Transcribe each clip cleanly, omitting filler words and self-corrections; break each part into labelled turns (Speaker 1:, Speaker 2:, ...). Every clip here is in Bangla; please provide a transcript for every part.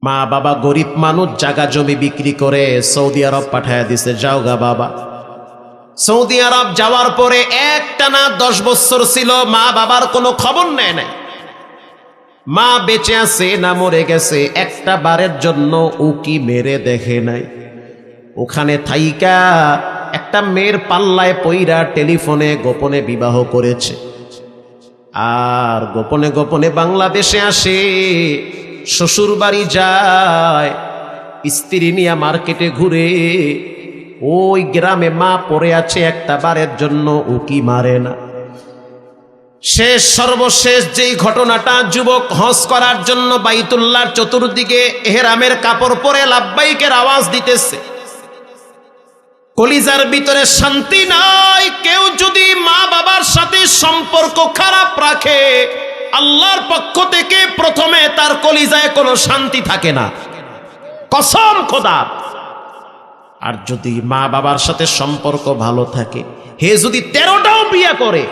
Speaker 1: মা বাবা গরিব মানুষ, জায়গা জমি বিক্রি করে সৌদি আরব পাঠায় দিছে, যাও গা বাবা। সৌদি আরব যাওয়ার পরে একটানা 10 বছর ছিল, মা বাবার কোনো খবর নেয় নাই। মা বেঁচে আছে না মরে গেছে একটা বারের জন্য উকি মেরে দেখে নাই। ওখানে থাইকা একটা মেয়ের পাল্লায় পইরা টেলিফোনে গোপনে বিবাহ করেছে, আর গোপনে গোপনে বাংলাদেশে আসে, শ্বশুর বাড়ি যায়, স্ত্রী নিয়ে মার্কেটে ঘুরে। ওই গ্রামে মা পড়ে আছে, একটা বারের জন্য উকি মারে না। শেষ সর্বশেষ যেই ঘটনাটা, যুবক হজ করার জন্য বাইতুল্লাহর চতুর্দিকে এহরামের কাপড় পরে লাব্বাইকের আওয়াজ দিতেছে, কলিজার ভিতরে শান্তি নাই। কেউ যদি মা বাবার সাথে সম্পর্ক খারাপ রাখে, আল্লাহর পক্ষ থেকে প্রথমে তার কলিজায় কোনো শান্তি থাকে না, কসম খোদার। আর যদি মা বাবার সাথে সম্পর্ক ভালো থাকে, হে যদি 13টাও বিয়ে করে,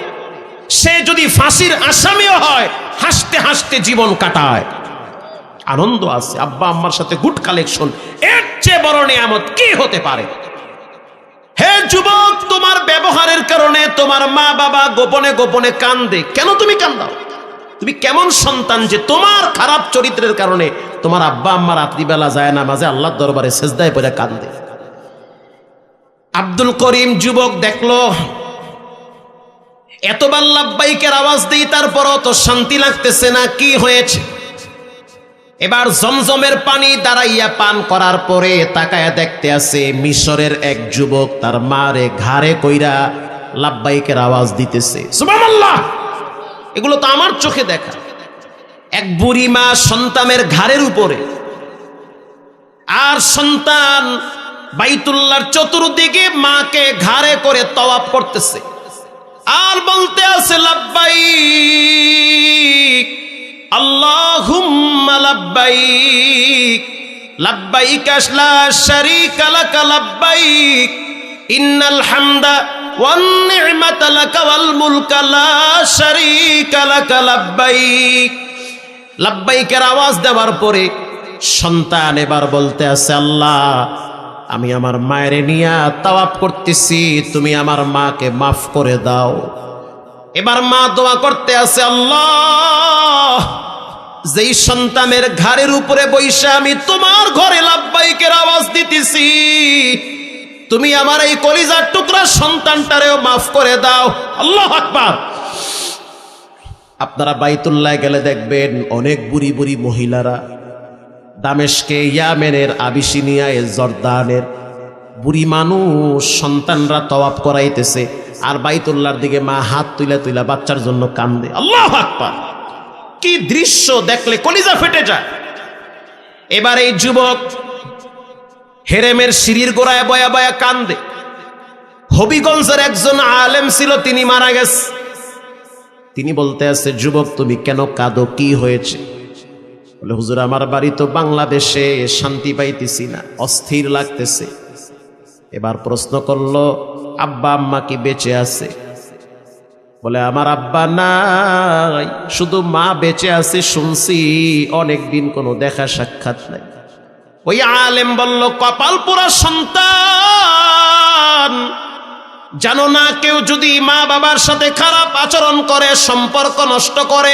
Speaker 1: সে যদি ফাঁসির আসামিও হয়, হাসতে হাসতে জীবন কাটায়, আনন্দ আছে। আব্বা আম্মার সাথে গুড কালেকশন, এর চেয়ে বড় নিয়ামত কি হতে পারে? হে যুবক, তোমার ব্যবহারের কারণে তোমার মা বাবা গোপনে গোপনে কান্দে। কেন তুমি কান্দাও? তুমি কেমন সন্তান যে তোমার খারাপ চরিত্রের কারণে তোমার আব্বা আম্মা রাত্রিবেলা যায় না মাঝে আল্লাহর দরবারে সেজদায় পড়ে কান্দে? আব্দুল করিম যুবক দেখলো এতবার লাব্বাইকের আওয়াজ দেই, তারপরও তো শান্তি লাগতেছে না, কি হয়েছে? এবার জমজমের পানি দাঁড়াইয়া পান করার পরে তাকায়া দেখতে আছে মিশরের এক যুবক তার মারে ঘাড়ে কইরা লাব্বাইকের আওয়াজ দিতেছে। সুবহানাল্লাহ, এগুলো তো আমার চোখে দেখা। এক বুড়ি মা সন্তানের ঘাড়ের উপরে, আর সন্তান বাইতুল্লাহর চতুর্দিকে মাকে ঘাড়ে করে তওয়াফ করতেছে, আর বলতে আছে লাব্বাইক আল্লাহুম্মা লাব্বাইক লাব্বাইক লা শারীকা লাক লাব্বাইক ইন্নাল হামদা ওয়ান নি'মাতা লাক ওয়াল মুলকা লা শারীকা লাক লাব্বাইক। লাব্বাইকের আওয়াজ দেওয়ার পরে সন্তান এবার বলতে আছে, আল্লাহ আমি আমার মায়ের নিয়ে তাওয়াফ করতেছি, তুমি আমার মাকে মাফ করে দাও। এবার মা দোয়া করতে আছে, আল্লাহ যেই সন্তানের ঘাড়ের উপরে বৈশা আমি তোমার ঘরে লাব্বাইকের আওয়াজ দিতেছি, তুমি আমার এই কলিজার টুকরা সন্তানটারেও মাফ করে দাও। আল্লাহু আকবার। আপনারা বাইতুল্লাহ গেলে দেখবেন অনেক বুড়ি বুড়ি মহিলারা, দামেস্কে, ইয়ামেনের, আবিসিনিয়ায়, জর্দানের বুড়ি মানুষ সন্তানরা তওয়াফ করাইতেছে, আর বাইতুল্লাহর দিকে মা হাত তুইলা তুইলা বাচ্চার জন্য কান্দে। আল্লাহু আকবার, কি দৃশ্য দেখলে কলিজা ফেটে যায়। এবার এই যুবক হেরেমের সিঁড়ির গোড়ায় বয়া বয়া কান্দে। হবিগঞ্জের একজন আলেম ছিল, তিনি মারা গেছে। তিনি বলতে আছে, যুবক তুমি কেন কাঁদো, কি হয়েছে? বলে, হুজুর আমার বাড়ি তো বাংলাদেশে, শান্তি পাইতেছি না, অস্থির লাগতেছে। এবার প্রশ্ন করলো, আব্বা আম্মা কি বেঁচে আছে? বলে, আমার আব্বা নাই, শুধু মা বেঁচে আছে শুনছি, অনেকদিন কোনো দেখা সাক্ষাৎ নাই। ওই আলেম বলল, কপাল পোড়া সন্তান, জানো না কেউ যদি মা বাবার সাথে খারাপ আচরণ করে, সম্পর্ক নষ্ট করে,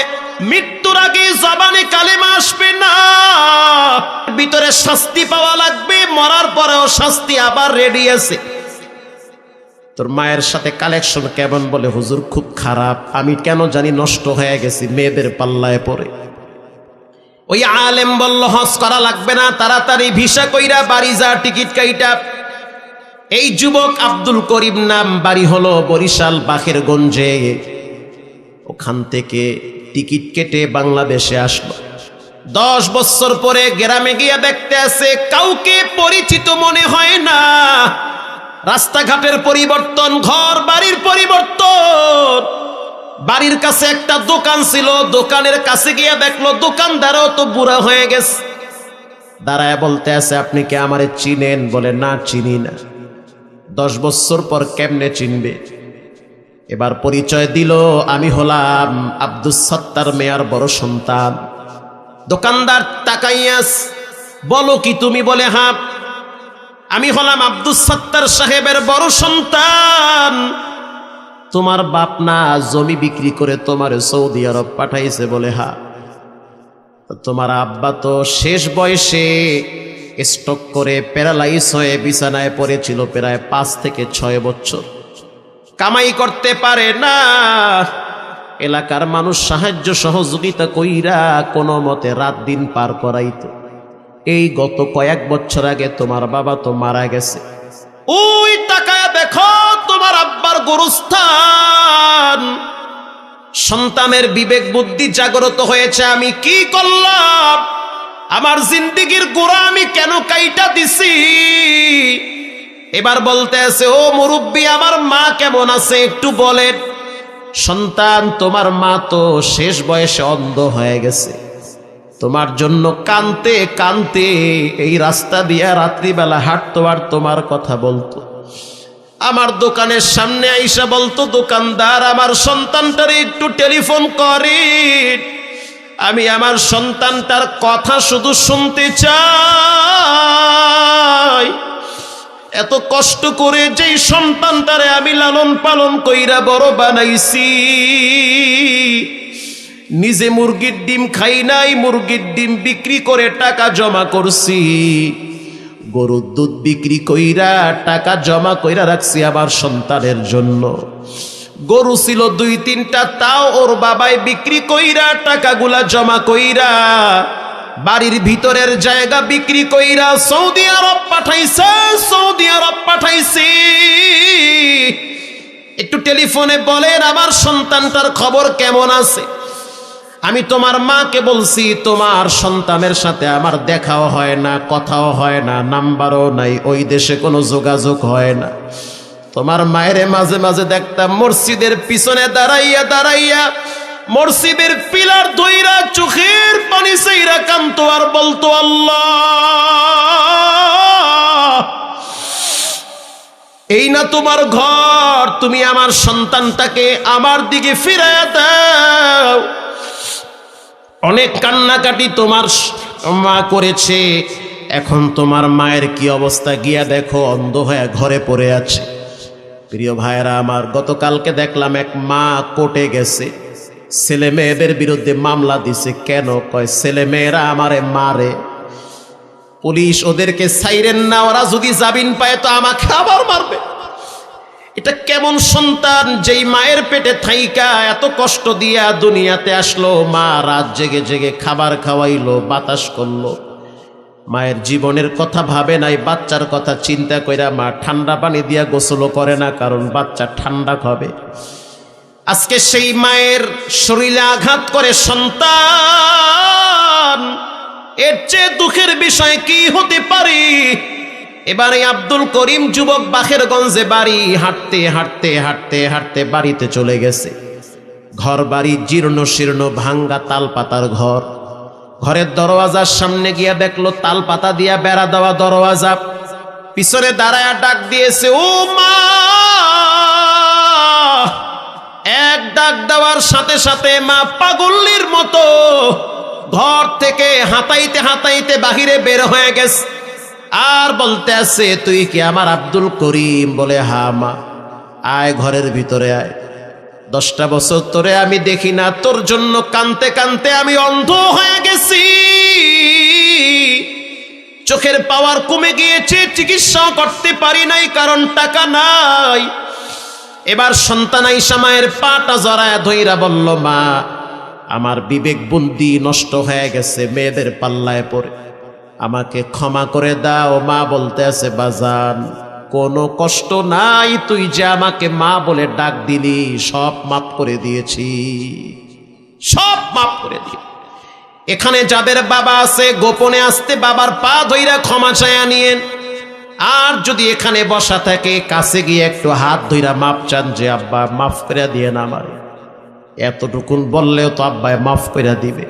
Speaker 1: মৃত্যুর আগে জবানে কালেমা আসবে না, ভিতরে শাস্তি পাওয়া লাগবে, মরার পরেও শাস্তি আবার রেডি আছে। তোর মায়ের সাথে কালেকশন কেমন? বলে, হুজুর খুব খারাপ, আমি কেন জানি নষ্ট হয়ে গেছি মেয়েদের পাল্লায় পড়ে। ওই আলেম বলল, হজ করা লাগবে না, তাড়াতাড়ি ভিসা কইরা বাড়ি যা, টিকিট কাইটা। এই যুবক আব্দুল করিম নাম, বাড়ি হলো বরিশাল বাখেরগঞ্জে। ওখান থেকে টিকিট কেটে বাংলাদেশে আসলো। 10 বছর পরে গ্রামে গিয়ে দেখতে আছে কাউকে পরিচিত মনে হয় না। রাস্তাঘাটের পরিবর্তন, ঘর বাড়ির পরিবর্তন। বাড়ির কাছে একটা দোকান ছিল, দোকানের কাছে গিয়ে দেখলো দোকানদারও তো বুড়া হয়ে গেছে। দাঁড়ায় বলতে আছে, আপনি কি আমারে চিনেন? বলে, না চিনি না। 10 বছর পর কেমনে চিনবে? এবার পরিচয় দিল, আমি হলাম আব্দুস সত্তার মেয়ার বড় সন্তান। দোকানদার তাকাইয়াস, বলো কি তুমি? বলে হ্যাঁ, আমি হলাম আব্দুস সাত্তার সাহেবের বড় সন্তান। তোমার বাপ না জমি বিক্রি করে তোমার সৌদি আরব পাঠাইছে? বলে হ্যাঁ। তোমার আব্বা তো শেষ বয়সে স্ট্রোক করে প্যারালাইজ হয়ে বিছানায় পড়েছিল প্রায় 5 থেকে 6 বছর, কামাই করতে পারে না। এলাকার মানুষ সাহায্য সহযোগিতা কইরা কোনো মতে রাত দিন পার করাইতো। এই গত কয়েক বছর আগে তোমার বাবা তো মারা গেছে। ওই তাকায় দেখো তোমার আব্বার গোরস্থান। সন্তানের বিবেক বুদ্ধি জাগ্রত হয়েছে, আমি কি করলাম? আমার জিন্দেগির গোড়া আমি কেন কাইটা দিছি? এবার বলতে আছে, ও মুরব্বী, আমার মা কেমন আছে একটু বলেন। সন্তান, তোমার মা তো শেষ বয়সে অন্ধ হয়ে গেছে। তোমার জন্য কানতে কানতে এই রাস্তা দিয়া রাত্রিবেলা হাঁটতো আর তোমার কথা বলতো। আমার দোকানের সামনে আইসা বলতো, দোকানদার আমার সন্তানটারে একটু টেলিফোন করেন, আমি আমার সন্তানটার কথা শুধু শুনতে চাই। এত কষ্ট করে যেই সন্তানটারে আমি লালন পালন কইরা বড় বানাইছি, নিজে মুরগির ডিম খাই নাই, মুরগির ডিম বিক্রি করে টাকা জমা করছি, গরুর দুধ বিক্রি কইরা টাকা জমা কইরা রাখছি আমার সন্তানের জন্য। গরু ছিল 2-3টা, তাও ওর বাবাই বিক্রি কইরা টাকাগুলা জমা কইরা বাড়ির ভিতরের জায়গা বিক্রি কইরা সৌদি আরব পাঠাইছে, সৌদি আরব পাঠাইছি। একটু টেলিফোনে বলেন আমার সন্তানটার খবর কেমন আছে। আমি তোমার মাকে বলছি, তোমার সন্তানের সাথে আমার দেখাও হয় না, কথাও হয় না, নাম্বারও নাই, ওই দেশে কোনো যোগাযোগ হয় না। তোমার মায়ের মাঝে মাঝে দেখতাম মসজিদের পিছনে দাঁড়াইয়া দাঁড়াইয়া মসজিদের পিলার ধইরা চোখের পানি চাইরা কাঁদতো আর বলতো, আল্লাহ, এই না তোমার ঘর, তুমি আমার সন্তানটাকে আমার দিকে ফিরাইয়া দাও। অনেক কান্নাকাটি তোমার মা করেছে, এখন তোমার মায়ের কি অবস্থা গিয়া দেখো, অন্ধ হয়ে ঘরে পড়ে আছে। প্রিয় ভাইরা আমার, গতকালকে দেখলাম এক মা কোর্টে গেছে, ছেলে মেয়েদের বিরুদ্ধে মামলা দিছে। কেন? কয় ছেলে মেয়েরা আমারে মারে, পুলিশ ওদেরকে ছাইরেন না, ওরা যদি জামিন পায় তো আমাকে আবার মারবে। এটা কেমন সন্তান যেই মায়ের পেটে থাইকা এত কষ্ট দিয়া দুনিয়াতে আসলো, মা রাত জেগে জেগে খাবার খাওয়াইলো, বাতাস করলো, মায়ের জীবনের কথা ভাবে নাই, বাচ্চার কথা চিন্তা কইরা মা ঠান্ডা পানি দিয়া গোসল করে না, কারণ বাচ্চা ঠান্ডা খাবে। আজকে সেই মায়ের শরীরে আঘাত করে সন্তান, এর চেয়ে দুঃখের বিষয় কি হতে পারে? এবারে আব্দুল করিম যুবক বাখেরগঞ্জে বাড়ি, হাঁটতে হাঁটতে হাঁটতে হাঁটতে বাড়িতে চলে গেছে। ঘর বাড়ি জীর্ণ শীর্ণ, ভাঙ্গা তাল পাতার ঘর। ঘরের দরওয়াজার সামনে গিয়া দেখলো তাল পাতা দিয়া বেড়া দেওয়া দরওয়াজা। পিছনে দাঁড়ায়া ডাক দিয়েছে, ও মা। এক ডাক দেওয়ার সাথে সাথে মা পাগলের মতো ঘর থেকে হাঁটাইতে হাঁটাইতে বাহিরে বের হয়ে গেছে। আর বলতে আছে, তুই কি আমার আব্দুল করিম? বলে হ্যাঁ মা। আয় ঘরের ভিতরে আয়, 10টা বছর তোরে আমি দেখি না, তোর জন্য কানতে কানতে আমি অন্ধ হয়ে গেছি, চোখের পাওয়ার কমে গিয়েছে, চিকিৎসা করতে পারি নাই, কারণ টাকা নাই। এবার সন্তান আইসা মায়ের পাটা জড়ায় ধইরা বলল, মা, আমার বিবেক বুদ্ধি নষ্ট হয়ে গেছে, মেয়েদের পাল্লায় পড়ে, আমাকে ক্ষমা করে দাও। মা বলতে আছে, বাজান, কোনো কষ্ট নাই, তুই যে আমাকে মা বলে ডাক দিলি, সব মাফ করে দিয়েছি, সব মাফ করে দিই। এখানে যাদের বাবা আছে, গোপনে আসতে বাবার পা ধইরা ক্ষমা চায়া নিয়েন। আর যদি এখানে বসা থাকে, কাছে গিয়ে একটু হাত ধইরা মাফ চান, যে আব্বা মাফ করে দিয়ে না আমার, এতটুকুন বললেও তো আব্বায় মাফ করে দিবে।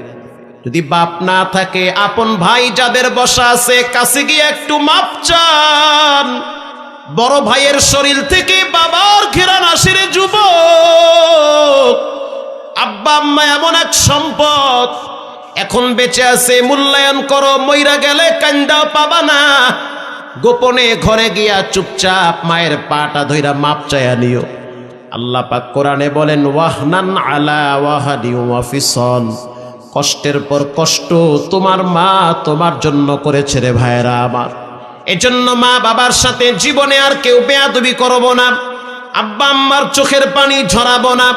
Speaker 1: যদি বাপ না থাকে, আপন ভাই যাদের বসা আছে, কাছে গিয়ে একটু মাপ চান। বড় ভাইয়ের শরীর থেকে বাবার ঘেরান আসে রে যুবক। আব্বা আম্মা এমন এক সম্পদ, এখন বেঁচে আছে মূল্যায়ন করো, মইরা গেলে কান্দা পাবা না। গোপনে ঘরে গিয়া চুপচাপ মায়ের পাটা ধইরা মাপ চায়া নিও। আল্লাহ পাক কোরআনে বলেন ওয়াহনান আলা ওয়াহাদি ওয়া ফিসল, কষ্টের পর কষ্ট তোমার মা তোমার জন্য করেছে রে ভাইরা আমার। এজন্য মা বাবার সাথে জীবনে আর কেউ বেয়াদবি করব না, আব্বা আম্মার চোখের পানি ঝরাবো না,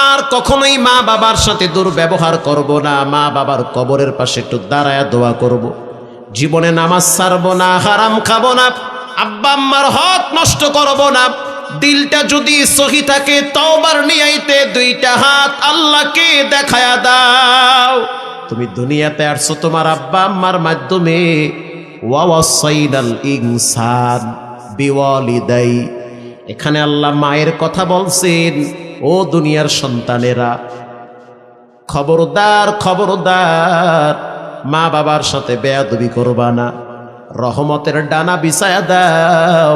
Speaker 1: আর কখনোই মা বাবার সাথে দুর্ব্যবহার করব না। মা বাবার কবরের পাশে একটু দাঁড়ায় দোয়া করব। জীবনে নামাজ ছাড়বো না, হারাম খাবো না, আব্বা আম্মার হক নষ্ট করব না। দিলটা যদি সহি থাকে তওবার নিয়াইতে দুইটা হাত আল্লাহকে দেখায়া দাও। তুমি দুনিয়াতে আসছো তোমার আব্বা আম্মার মাধ্যমে। ওয়া ওয়াসাইনাল ইনসান বিওয়ালিদাই, এখানে আল্লাহ মায়ের কথা বলছেন। ও দুনিয়ার সন্তানেরা, খবরদার খবরদার, মা বাবার সাথে বেয়াদবি করবা না। রহমতের ডানা বিছায়া দাও,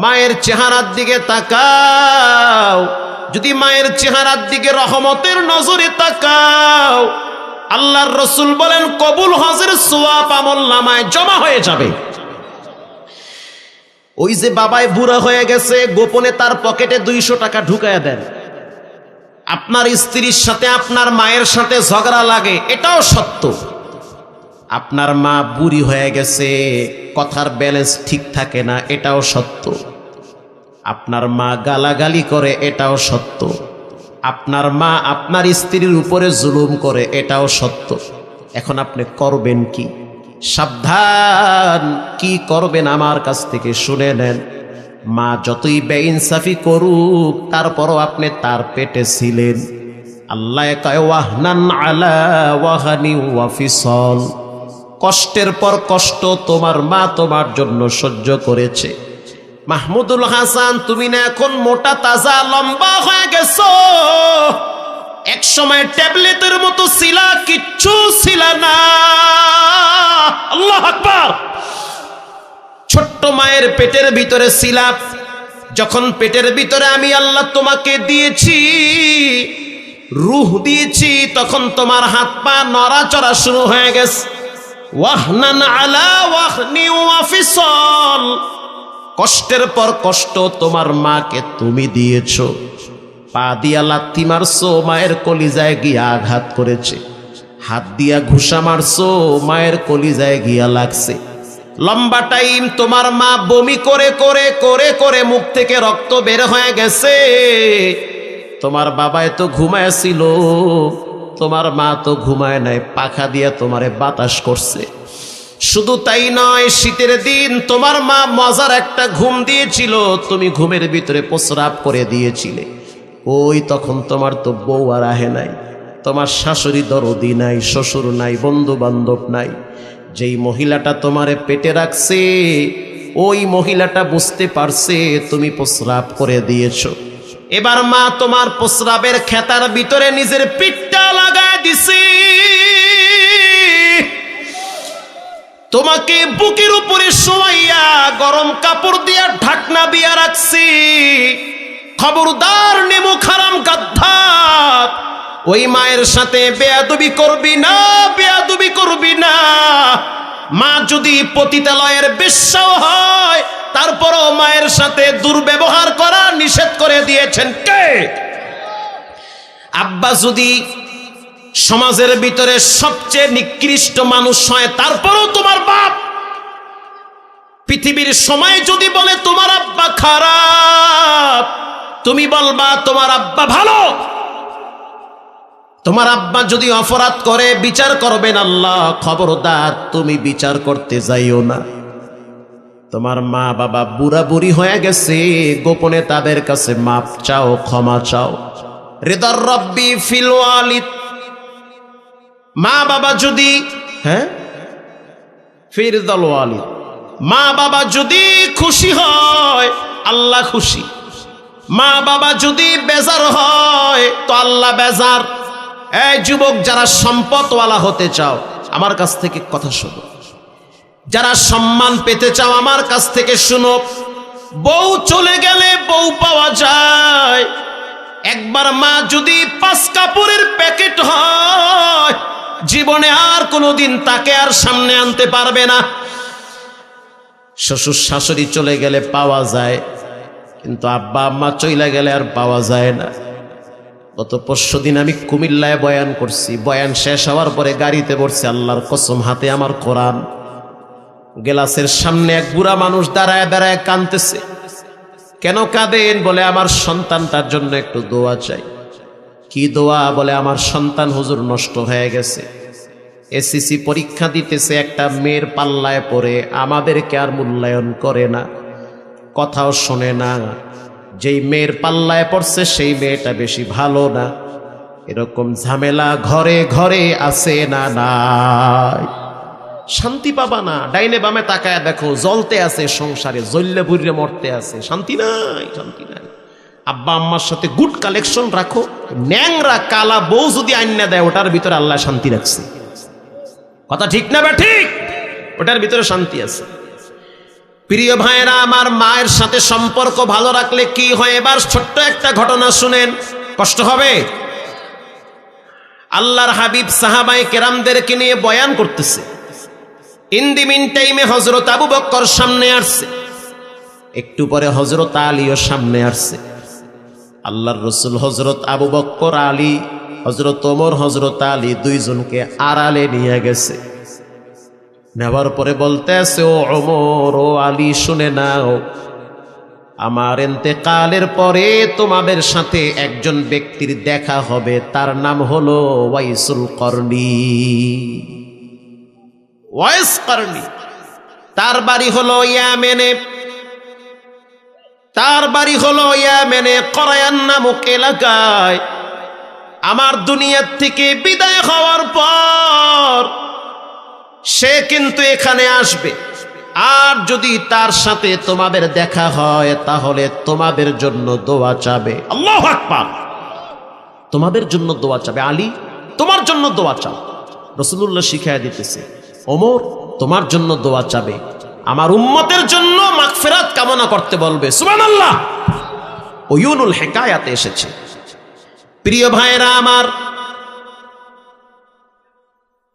Speaker 1: মায়ের চেহারার দিকে তাকাও। যদি মায়ের চেহারার দিকে রহমতের নজরে তাকাও, আল্লাহর রাসূল বলেন কবুল হজের সওয়াব আমলনামায় জমা হয়ে যাবে। ওই যে বাবায় বুড়া হয়ে গেছে, গোপনে তার পকেটে 200 টাকা ঢুকায়া দেন। আপনার স্ত্রীর সাথে আপনার মায়ের সাথে ঝগড়া লাগে, এটাও সত্য। আপনার মা বুড়ি হয়ে গেছে, কথার ব্যালেন্স ঠিক থাকে না, এটাও সত্য। আপনার মা গালাগালি করে, এটাও সত্য। আপনার মা আপনার স্ত্রীর উপরে জুলুম করে, এটাও সত্য। এখন আপনি করবেন কি? সাবধান, কি করবেন আমার কাছ থেকে শুনে নেন। মা যতই বেইনসাফি করুক, তারপরও আপনি তার পেটে ছিলেন। আল্লাহ কয় ওয়াহনান আলা ওয়াহানি ওয়া ফিসল, কষ্টের পর কষ্ট তোমার মা তোমার জন্য সহ্য করেছে। মাহমুদুল হাসান, তুমি না এখন মোটা তাজা লম্বা হয়ে গেছো, এক সময় ট্যাবলেটের মতো ছিলা, কিচ্ছু ছিল না। আল্লাহু আকবার। ছোট্ট মায়ের পেটের ভিতরে ছিলা, যখন পেটের ভিতরে আমি আল্লাহ তোমাকে দিয়েছি, রূহ দিয়েছি, তখন তোমার হাত পা নড়াচড়া শুরু হয়ে গেছে। ওয়াহনান আলা ওয়াহনি ওয়া ফিসল, কষ্টের পর কষ্ট তোমার মাকে তুমি দিয়েছো। পা দিয়া লাথি মারছো, মায়ের কলিজায় গিয়া আঘাত করেছে। হাত দিয়া ঘুষা মারছো, মায়ের কলিজায় গিয়া লাগছে। লম্বা টাইম তোমার মা বমি করে করে করে করে মুখ থেকে রক্ত বের হয়ে গেছে। তোমার বাবায় তো ঘুমায়ছিল, তোমার মা তো ঘুমায় নাই, পাখা দিয়া তোমারে বাতাস করছে। শুধু তাই নয়, শীতের দিন তোমার মা মজার একটা ঘুম দিয়েছিল, তুমি ঘুমের ভিতরে প্রস্রাব করে দিয়েছিলে। ওই তখন তোমার তো বউ আর আহে নাই, তোমার শাশুড়ি দরদি নাই, শ্বশুর নাই, বন্ধু বান্ধব নাই। যেই মহিলাটা তোমারে পেটে রাখছে, ওই মহিলাটা বুঝতে পারছে তুমি প্রস্রাব করে দিয়েছো। এবার মা তোমার প্রস্রাবের খেতার ভিতরে নিজের পিঠটা লাগায় দিছে, তোমাকে বুকের উপরে শোয়াইয়া গরম কাপড় দিয়া ঢাকনা দিয়া রাখছি। খবরদার নেমুখ হারাম গাদ্দার, ওই মায়ের সাথে বেয়াদবি করবি না, বেয়াদবি করবি না। মা যদি পতিতালয়ের বেশ্যাও হয়, তারপরও মায়ের সাথে দুর্ব্যবহার করা নিষেধ করে দিয়েছেন কে? আব্বা যদি সমাজের ভিতরে সবচেয়ে নিকৃষ্ট মানুষ হয়, তারপরও তোমার বাপ পৃথিবীর সময় যদি বলে তোমার আব্বা খারাপ, তুমি বলবা তোমার আব্বা ভালো। তোমার আব্বা যদি অপরাধ করে, বিচার করবেন আল্লাহ, খবরদার তুমি বিচার করতে যাইও না। তোমার মা বাবা বুড়া বুড়ি হয়ে গেছে, গোপনে তাদের কাছে মাপ চাও, ক্ষমা চাও। রিদার রব্বি ফিল ওয়ালিদ, মা বাবা যদি ফিরদাল ওয়ালিদ, মা বাবা যদি খুশি হয়, আল্লাহ খুশি। মা বাবা যদি বেজার হয়, তো আল্লাহ বেজার। এই যুবক, যারা সম্পদওয়ালা হতে চাও, আমার কাছ থেকে কথা শোনো। যারা সম্মান পেতে চাও, আমার কাছ থেকে শুনো। বউ চলে গেলে বউ পাওয়া যায়। একবার মা যদি 5 কাপড়ের প্যাকেট হয়, জীবনে আর কোনোদিন তাকে আর সামনে আনতে পারবে না। শ্বশুর শাশুড়ি চলে গেলে পাওয়া যায়, কিন্তু আব্বা আম্মা চইলা গেলে আর পাওয়া যায় না। গত পরশুদিন আমি কুমিল্লায় বয়ান করছি, বয়ান শেষ হওয়ার পরে গাড়িতে বসছি, আল্লাহর কসম হাতে আমার কোরআন, গ্লাসের সামনে এক বুড়া মানুষ দাঁড়ায় দাঁড়ায় কাঁদতেছে। কেন কাঁদেন? বলে আমার সন্তানটার জন্য একটু দোয়া চাই। কি দোয়া? বলে আমার সন্তান হুজুর নষ্ট হয়ে গেছে, এসএসসি পরীক্ষা দিতেছে, একটা মেয়ের পাল্লায় পড়ে আমাদেরকে আর মূল্যায়ন করে না, কথাও শোনে না। যেই মেয়ের পাল্লায় পড়ছে সেই মেয়েটা বেশি ভালো না। এরকম ঝামেলা ঘরে ঘরে আছে না নাই? শান্তি পাবা না। ডাইনে বামে তাকায় দেখো, জ্বলতে আছে সংসারে, জ্বললে বুড়ে মরতে আছে, শান্তি নাই, শান্তি নাই। আব্বা আম্মার সাথে গুড কালেকশন রাখো, ন্যাংরা কালা বউ যদি আইনা দেয় ওটার ভিতরে আল্লাহ শান্তি রাখছে। কথা ঠিক না বা ঠিক? ওটার ভিতরে শান্তি আছে। প্রিয় ভাইয়েরা আমার, মায়ের সাথে সম্পর্ক ভালো রাখলে কি হয়? এবার ছোট্ট একটা ঘটনা শুনেন, কষ্ট হবে। আল্লাহর হাবিব সাহাবায়ে কেরামদেরকে নিয়ে বয়ান করতেছে। ইন দি মিন টাইমে হযরত আবু বকর সামনে আসছে, একটু পরে হযরত আলীও সামনে আসছে। আল্লাহর রাসূল হযরত আবু বকর, আলী, হযরত ওমর, হযরত আলী দুইজনকে আড়ালে নিয়ে গেছে। নেওয়ার পরে বলতে আছে, ও ওমর, ও আলী, শুনে নাও, আমার ইন্তেকালের পরে তোমাদের সাথে একজন ব্যক্তির দেখা হবে, তার নাম হলো ওয়াইসুল করনি। ওয়াইস করনি, তার বাড়ি হলো ইয়ামেনে, তার বাড়ি হলো ইয়ামেনে করায়ান নামক এলাকায়। আমার দুনিয়ার থেকে বিদায় হওয়ার পর সে কিন্তু এখানে আসবে, আর যদি তার সাথে তোমাদের দেখা হয় তাহলে তোমাদের জন্য দোয়া চাবে। আল্লাহু আকবার! তোমাদের জন্য দোয়া চাবে। আলী, তোমার জন্য দোয়া চাও। রাসূলুল্লাহ শিখায়া দিতেছে, ওমর, তোমার জন্য দোয়া চাবে, আমার উম্মতের জন্য মাগফিরাত কামনা করতে বলবে। সুবহানাল্লাহ! ওয়ুনুল হিকায়াতে এসেছে। প্রিয় ভাইরা আমার,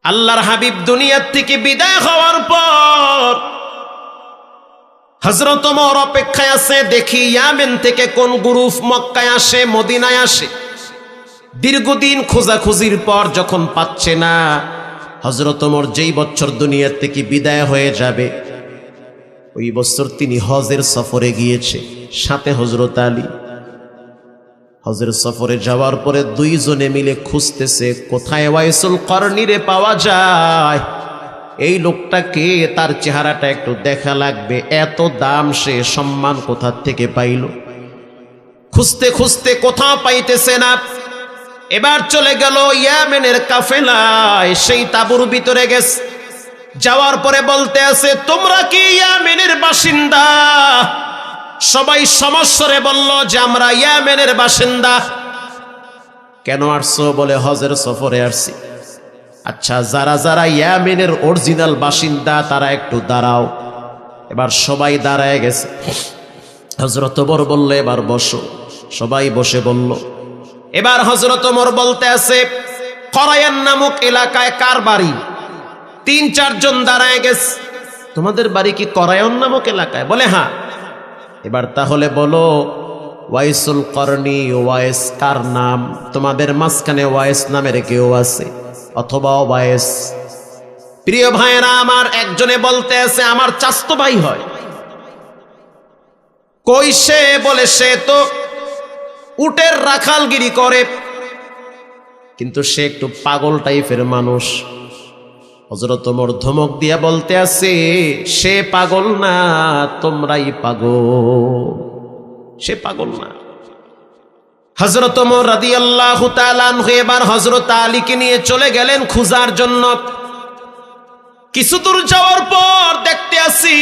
Speaker 1: আল্লাহর হাবিব দুনিয়ার থেকে বিদায় হওয়ার পর হযরত ওমর অপেক্ষায় আছে, দেখি ইয়ামেন থেকে কোন গ্রুপ মক্কায় আসে, মদিনায় আসে। দীর্ঘদিন খোঁজাখুঁজির পর যখন পাচ্ছে না, হযরত ওমর যেই বছর দুনিয়ার থেকে বিদায় হয়ে যাবে ওই বছর তিনি হজের সফরে গিয়েছে, সাথে হযরত আলী। হজের সফরে যাওয়ার পরে দুইজনে মিলে খুঁজতেছে কোথায় ওয়াইসুল করনিরে পাওয়া যায়। এই লোকটাকে, তার চেহারাটা একটু দেখা লাগবে, এত দাম, সে সম্মান কোথা থেকে পাইল? খুঁজতে খুঁজতে কোথাও পাইতেছে না। এবার চলে গেল ইয়ামেনের কাফেলায়, সেই তাঁবুর ভিতরে গেছে। যাওয়ার পরে বলতে আছে, তোমরা কি ইয়ামেনের বাসিন্দা? সবাই সমস্বরে বলল যে আমরা ইয়ামেনের বাসিন্দা। কেন আসছো? বলে হজের সফরে আসছি। আচ্ছা, যারা যারা ইয়ামেনের অরিজিনাল বাসিন্দা তারা একটু দাঁড়াও। এবার সবাই দাঁড়ায় গেছে। হযরত ওমর বলল, এবার বসো। সবাই বসে বলল। এবার হযরত ওমর বলতে আছে, করায়ান নামক এলাকায় কার বাড়ি? ৩-৪ জন দাঁড়ায় গেছে। তোমাদের বাড়ি কি করায়ান নামক এলাকায়? বলে হ্যাঁ। এবার তাহলে বলো, ওয়াইসুল করনি, ওয়াইস কার নাম? তোমাদের মাঝখানে ওয়াইস নামের কেউ আছে অথবা ওয়াইস? প্রিয় ভাইয়েরা আমার, একজনে বলতে আছে আমার চাচতো ভাই হয়। কই সে? বলে সে তো উটের রাখালগিরি করে, কিন্তু সে একটু পাগল টাইপের মানুষ। হযরত ওমর ধমক দিয়া বলতে আছে, সে পাগল না, তোমরাই পাগল, সে পাগল না। হযরত ওমর রাদিয়াল্লাহু তাআলা আনহু এবার হযরত আলীকে নিয়ে চলে গেলেন খোঁজার জন্য। কিছু দূর যাওয়ার পর দেখতে আসি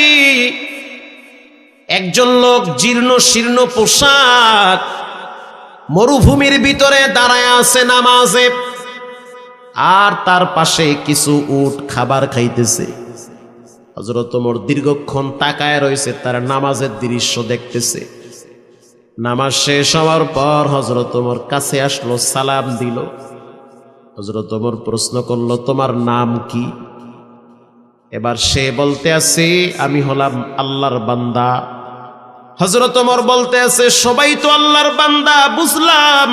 Speaker 1: একজন লোক জীর্ণ শীর্ণ পোশাক, মরুভূমির ভিতরে দাঁড়ায় আছে নামাজে, আর তার পাশে কিছু উট খাবার খাইতেছে। হযরত ওমর দীর্ঘক্ষণ তাকায় রয়েছে, তার নামাজের দৃশ্য দেখতেছে। নামাজ শেষ হওয়ার পর হযরত ওমর কাছে আসলো, সালাম দিল। হযরত ওমর প্রশ্ন করলো, তোমার নাম কি? এবার সে বলতে আছে, আমি হলাম আল্লাহর বান্দা। হযরত ওমর বলতে আছে, সবাই তো আল্লাহর বান্দা, বুঝলাম,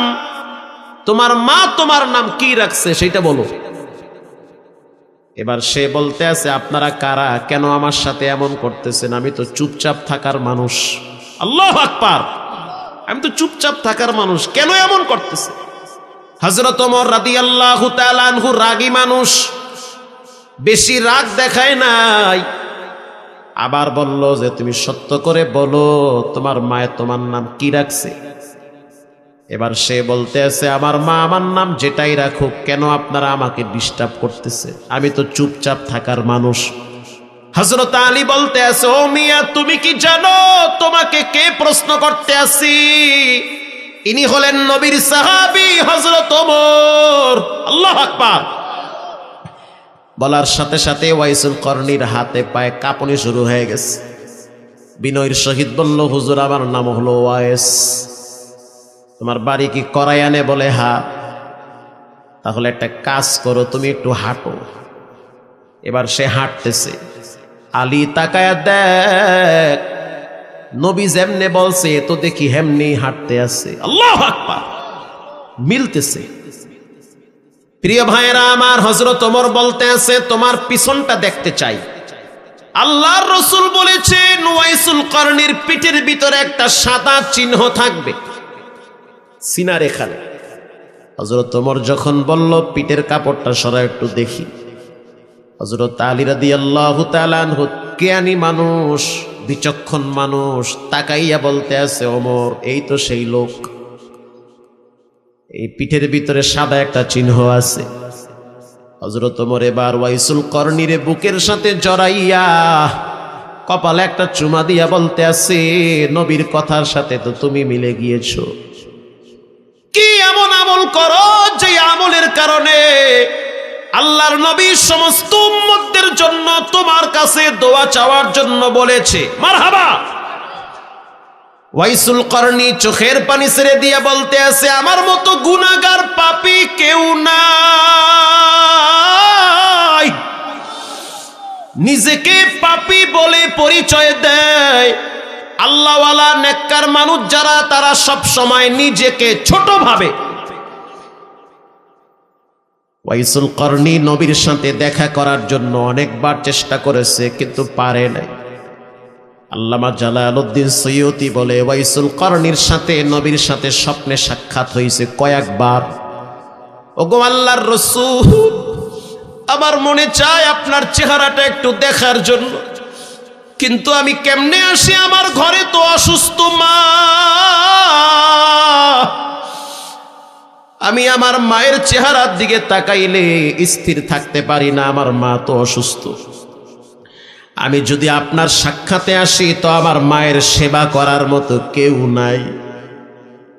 Speaker 1: তোমার মা তোমার নাম কি রাখছে সেটা বলো। এবার সে বলতে আছে, আপনারা কারা, কেন আমার সাথে এমন করতেছেন? আমি তো চুপচাপ থাকার মানুষ। আল্লাহু আকবার, আমি তো চুপচাপ থাকার মানুষ, কেন এমন করতেছে? হযরত ওমর রাদিয়াল্লাহু তাআলা আনহু রাগী মানুষ, বেশি রাগ দেখায় নাই। আবার বলল যে, তুমি সত্য করে বলো, তোমার মায়ে তোমার নাম কি রাখছে? এবার সে বলতে আছে, আমার মা আমার নাম যেটাই রাখুক, কেন আপনারা আমাকে ডিস্টার্ব করতেছে? আমি তো চুপচাপ থাকার মানুষ। হযরত আলী বলতে আছে, ও মিয়া, তুমি কি জানো তোমাকে কে প্রশ্ন করতে আসি? ইনি হলেন নবীর সাহাবী হযরত ওমর। আল্লাহু আকবার। বলার সাথে সাথে ওয়াইসুল করনির হাতে পায়ে কাঁপুনি শুরু হয়ে গেছে। বিনয়ের সহিত বলল, হুজুর, আমার নাম হলো ওয়াইস। তোমার বাড়ি কি করায়ানে? বলে হ্যাঁ। তাহলে একটা কাজ করো, তুমি একটু হাঁটো। এবার সে হাঁটতেছে। আলী তাকায়া দেখ, নবী যেমনে বলছে তো দেখি হেমনি হাঁটতে আছে। আল্লাহু আকবার, মিলতেছে। প্রিয় ভাইয়েরা আমার, হযরত ওমর বলতে আছে, তোমার পিছনটা দেখতে চাই। আল্লাহর রাসূল বলেছেন, ওয়াইসুল করনির পিঠের ভিতরে একটা সাদা চিহ্ন থাকবে, সিনার এখানে। হযরত ওমর যখন বলল, পিঠের কাপড়টা সরা একটু দেখি। হযরত আলী রাদিয়াল্লাহু তাআলা আনহু জ্ঞানী মানুষ, বিচক্ষণ মানুষ, তাকাইয়া বলতে আছে, ওমর, এই তো সেই লোক। এই পিঠের ভিতরে সাদা একটা চিহ্ন আছে। হযরত ওমর এবার ওয়াইসুল করনিরে বুকের সাথে জড়াইয়া কপালে একটা চুমা দিয়া বলতে আছে, নবীর কথার সাথে তো তুমি মিলে গিয়েছো। কি এমন আমল করো যে আমলের কারণে আল্লাহর নবী সমস্ত উম্মতদের জন্য তোমার কাছে দোয়া চাওয়ার জন্য বলেছে? মারহাবা। ওয়াইসুল করনি চোখের পানি ছেড়ে দিয়ে বলতে আছে, আমার মতো গুনাহগার পাপী কেউ নাই। নিজেকে পাপী বলে পরিচয় দেয় আল্লাহওয়ালা নেককার মানুষ যারা, তারা সব সময় নিজেকে ছোট ভাবে। ওয়াইসুল করনি নবীর সাথে দেখা করার জন্য অনেকবার চেষ্টা করেছে, কিন্তু পারে নাই। আল্লামা জালালউদ্দিন সৈয়দী বলে, ওয়াইসুল করনির সাথে নবীর সাথে স্বপ্নে সাক্ষাৎ হয়েছে কয়েকবার। ওগো আল্লাহর রাসূল, আমার মনে চায় আপনার চেহারাটা একটু দেখার জন্য, কিন্তু আমি কেমনে আসি? আমার ঘরে তো অসুস্থ মা, আমি আমার মায়ের চেহারার দিকে তাকাইলে স্থির থাকতে পারি না, আমার মা তো অসুস্থ। আমি যদি আপনার সাক্ষাতে আসি তো আমার মায়ের সেবা করার মতো কেউ নাই।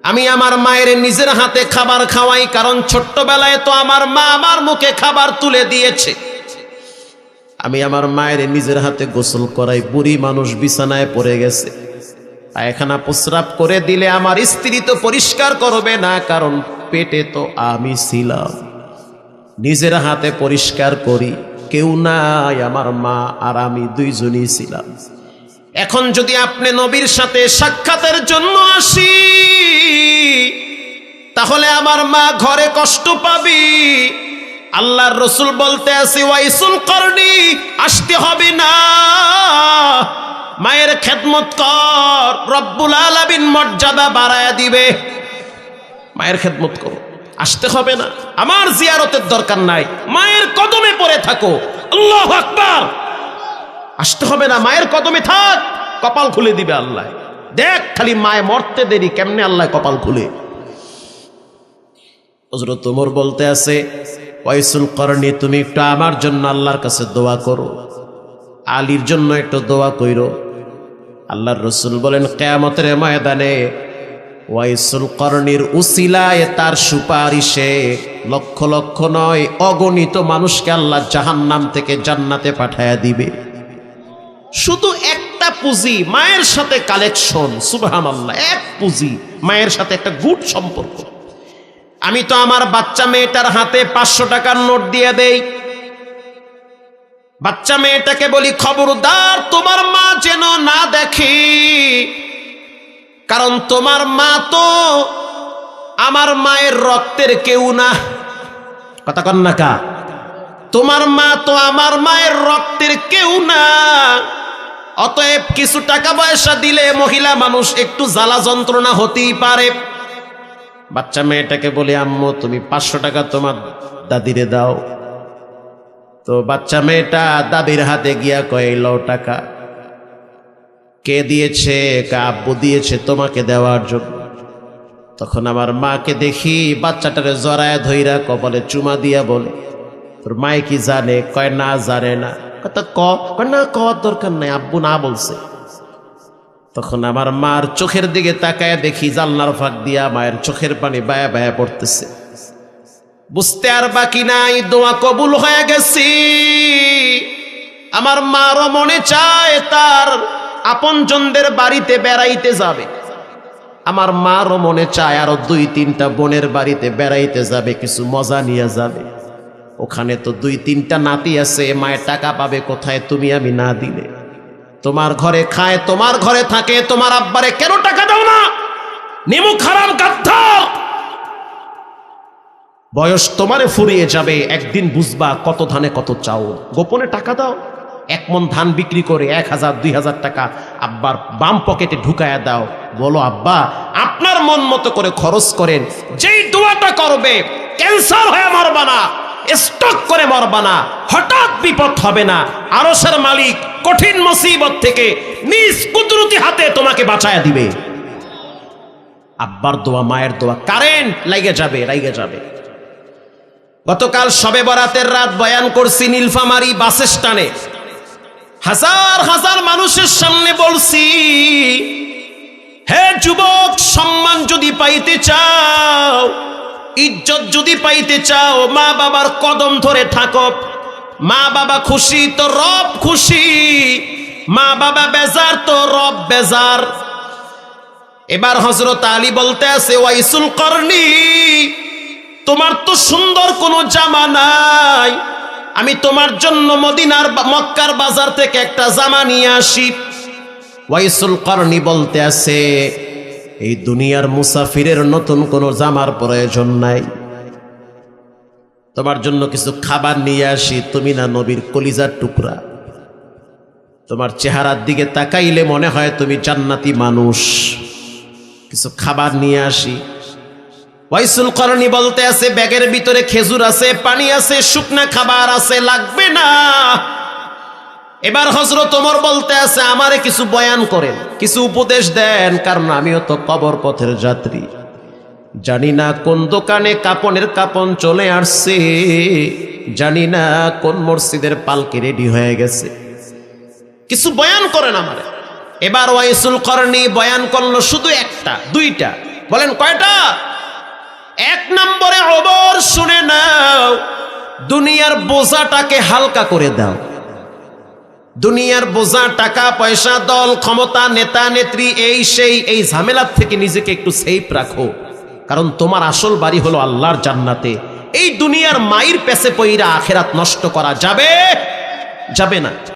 Speaker 1: আমি আমার মায়ের নিজের হাতে খাবার খাওয়াই, কারণ ছোট্টবেলায় তো আমার মা আমার মুখে খাবার তুলে দিয়েছে। আমি আমার মায়ের নিজের হাতে গোসল করাই। বুড়ি মানুষ বিছানায় পড়ে গেছে, পায়খানা প্রস্রাব করে দিলে আমার স্ত্রী তো পরিষ্কার করবে না, কারণ পেটে তো আমি ছিলাম। নিজের হাতে পরিষ্কার করি, কেউ নাই, আমার মা আর আমি দুইজনই ছিলাম। এখন যদি আপনি নবীর সাথে সাক্ষাতের জন্য আসি, তাহলে আমার মা ঘরে কষ্ট পাবি। আল্লাহর রাসূল বলতে আছে, ওয়াইসুল করনি, আসতে হবে না, মায়ের খেদমত কর, রব্বুল আলামিন মর্যাদা বাড়ায়া দিবে। মায়ের খেদমত করো, আসতে হবে না, আমার জিয়ারতের দরকার নাই, মায়ের কদমে পড়ে থাকো। আল্লাহু আকবার। আসতে হবে না, মায়ের কদমে থাক, কপাল খুলে দিবে আল্লাহ। দেখ খালি মায়ে মরতে দেরি কেমনে আল্লাহ কপাল খুলে। হযরত ওমর বলতে আছে, ওয়াইসুল করনি, তুমি একটু আমার জন্য আল্লাহর কাছে দোয়া করো, আলীর জন্য একটু দোয়া কইরো। আল্লাহর রাসূল বলেন, কিয়ামতের ময়দানে ওয়াইসুল করনির উসিলায়, তার সুপারিশে লক্ষ লক্ষ নয়, অগণিত মানুষকে আল্লাহ জাহান্নাম থেকে জান্নাতে পাঠায়া দিবে। শুধু একটা পুঁজি, মায়ের সাথে কালেকশন। সুবহানাল্লাহ, এক পুঁজি, মায়ের সাথে একটা গুড সম্পর্ক। আমি তো আমার বাচ্চা মেয়েটার হাতে 500 টাকার নোট দিয়ে দেই। বাচ্চা মেয়েটাকে বলি, খবরদার তোমার মা যেন না দেখে, কারণ তোমার মা তো আমার মায়ের রক্তের কেউ না। কথা কন না কা? তোমার মা তো আমার মায়ের রক্তের কেউ না। অতএব কিছু টাকা পয়সা দিলে মহিলা মানুষ একটু জ্বালা যন্ত্রণা হতেই পারে। বাচ্চা মেয়েটাকে বলি, আম্মু তুমি 500 টাকা তোমার দাদিরে দাও। তো বাচ্চা মেয়েটা দাদির হাতে গিয়া কয়, লও টাকা। কে দিয়েছে? আব্বু দিয়েছে তোমাকে দেওয়ার জন্য। তখন আমার মাকে দেখি বাচ্চাটারে জড়ায় ধইরা কপালে চুমা দিয়া বলে, তোর মায়ে কি জানে? কয় না, জানে না। কথা না কর দরকার নাই, আব্বু না বলছে। তখন আমার মার চোখের দিকে তাকায় দেখি জানলার ফাঁক দিয়া মায়ের চোখের পানি বায়া বায়া পড়তেছে। বুঝতে আর বাকি নাই, দোয়া কবুল হয়ে গেছি। আমার মারও মনে চায় তার আপনজনদের বাড়িতে বেড়াইতে যাবে। আমার মারও মনে চায় আরো 2-3টা বোনের বাড়িতে বেড়াইতে যাবে, কিছু মজা নিয়ে যাবে। ওখানে তো 2-3টা নাতি আছে, মায়ের টাকা পাবে কোথায় তুমি আমি না দিলে? তোমার ঘরে খায়, তোমার ঘরে থাকে, তোমার আব্বারে কেন টাকা দাও না? নিমুখ হারাম গাদ্ধা, বয়স তোমারে ফুরিয়ে যাবে, একদিন বুঝবা কত ধানে কত চাউল। গোপনে টাকা দাও, 1 মণ ধান বিক্রি করে 1000-2000 টাকা আব্বার বাম পকেটে ঢুকায়া দাও। বলো, আব্বা আপনার মন মতো করে খরচ করেন। যেই দোয়াটা করবে, ক্যান্সার হয়ে মরবা না, স্ট্রোক করে মরবা না, হঠাৎ বিপদ হবে না। আরশের মালিক কঠিন মুসিবত থেকে নিজ কুদরতি হাতে তোমাকে বাঁচায়া দিবে। আব্বার দোয়া, মায়ের দোয়া কারেন্ট লাগে যাবে। গতকাল শবে বরাতের রাত বয়ান করছি নীলফামারী বাস স্ট্যান্ডে। হাজার হাজার মানুষের সামনে বলছি, হে যুবক, সম্মান যদি পাইতে চাও, ইজ্জত যদি পাইতে চাও, মা বাবার কদম ধরে থাকো। মা বাবা খুশি তো রব খুশি, মা বাবা বেজার তো রব বেজার। এবার হযরত আলী বলতে আছে, ওয়াইসুল করনি, তোমার তো সুন্দর কোনো জামা নাই, আমি তোমার জন্য মদিনার মক্কার বাজার থেকে একটা জামা নিয়ে আসি। ওয়াইসুল করনি বলতে আছে, এই দুনিয়ার মুসাফিরের নতুন কোনো জামার প্রয়োজন নাই, তোমার জন্য কিছু খাবার নিয়ে আসি। তুমি না নবীর কলিজার টুকরা, তোমার চেহারার দিকে তাকাইলে মনে হয় তুমি জান্নাতি মানুষ, কিছু খাবার নিয়ে আসি। ওয়াইসুল করনি বলতে আছে, ব্যাগের ভিতরে খেজুর আছে, পানি আছে, শুকনা খাবার আছে, লাগবে না। এবার হযরত ওমর বলতে আছে, আমারে কিছু বয়ান করেন, কিছু উপদেশ দেন, কারণ আমিও তো কবর পথের যাত্রী, জানি না কোন দোকানে কাপনের কাপন চলে আসছে, জানি না কোন মসজিদের পালকি রেডি হয়ে গেছে, কিছু বয়ান করেন আমারে। এবার ওয়াইসুল করনি বয়ান করলো শুধু 1টা-2টা। বলেন কয়টা? 1 নম্বরে, ওমর শুনে নাও, দুনিয়ার বোঝাটাকে হালকা করে দাও। দুনিয়ার বোঝা, টাকা পয়সা, দল ক্ষমতা, নেতা নেত্রী, এই সেই, এই ঝামেলার থেকে নিজেকে একটু সেফ রাখো, কারণ তোমার আসল বাড়ি হলো আল্লাহর জান্নাতে। এই দুনিয়ার মাইর পেছে পইরা আখেরাত নষ্ট করা যাবে না।